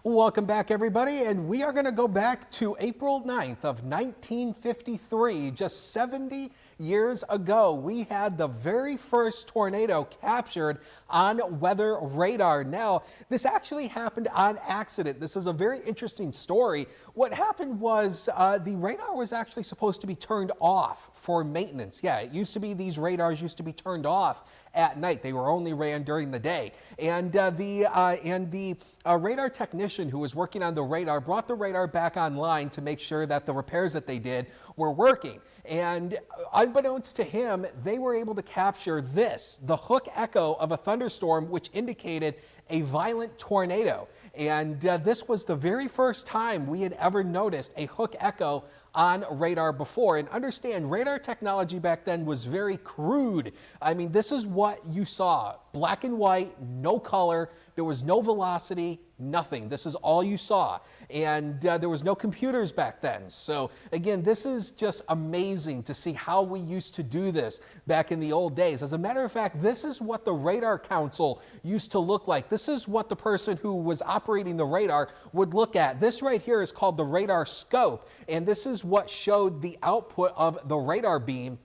Welcome back, everybody, and we are going to go back to April 9th of 1953. Just 70 years ago, we had the very first tornado captured on weather radar. Now, this actually happened on accident. This is a very interesting story. What happened was the radar was actually supposed to be turned off for maintenance. Yeah, it used to be these radars used to be turned off at night. They were only ran during the day. And the radar technician who was working on the radar brought the radar back online to make sure that the repairs that they did were working. And unbeknownst to him, they were able to capture this, the hook echo of a thunderstorm, which indicated a violent tornado. And this was the very first time we had ever noticed a hook echo on radar before. And understand, radar technology back then was very crude. I mean, this is what you saw. Black and white, no color. There was no velocity, nothing. This is all you saw. And there was no computers back then. So again, this is just amazing to see how we used to do this back in the old days. As a matter of fact, this is what the Radar Council used to look like. This is what the person who was operating the radar would look at. This right here is called the radar scope. And this is what showed the output of the radar beam.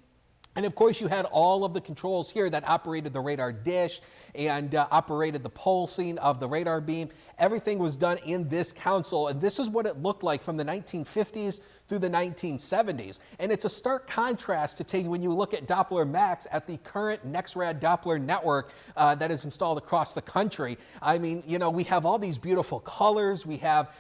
And of course, you had all of the controls here that operated the radar dish and operated the pulsing of the radar beam. Everything was done in this console, and this is what it looked like from the 1950s through the 1970s. And it's a stark contrast to take when you look at Doppler Max at the current NexRad Doppler network that is installed across the country. I mean, you know, we have all these beautiful colors. We have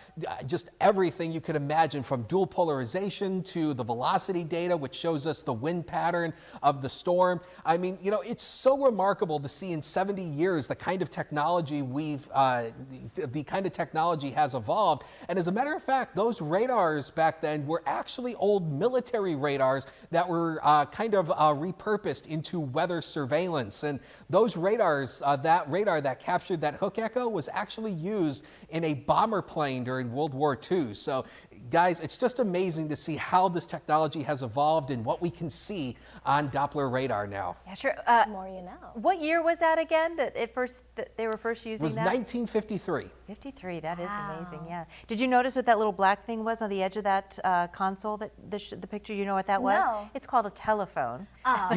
just everything you could imagine, from dual polarization to the velocity data, which shows us the wind pattern of the storm. I mean, you know, it's so remarkable to see in 70 years the kind of technology the kind of technology has evolved. And as a matter of fact, those radars back then were actually old military radars that were kind of repurposed into weather surveillance. And those radars, that radar that captured that hook echo, was actually used in a bomber plane during World War II. So guys, it's just amazing to see how this technology has evolved and what we can see on Doppler radar now. Yeah, sure. More you know. What year was that again that they were first using that? It was 1953. 53, that is Wow. amazing, yeah. Did you notice what that little black thing was on the edge of that console, that the picture, you know what that was? No. It's called a telephone. Oh,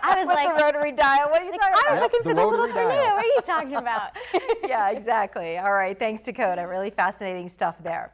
I was With like, the rotary dial, what are you talking I was about? looking the for the little rotary dial. tornado. What are you talking about? Yeah, exactly. All right, thanks, Dakota. Really fascinating stuff there.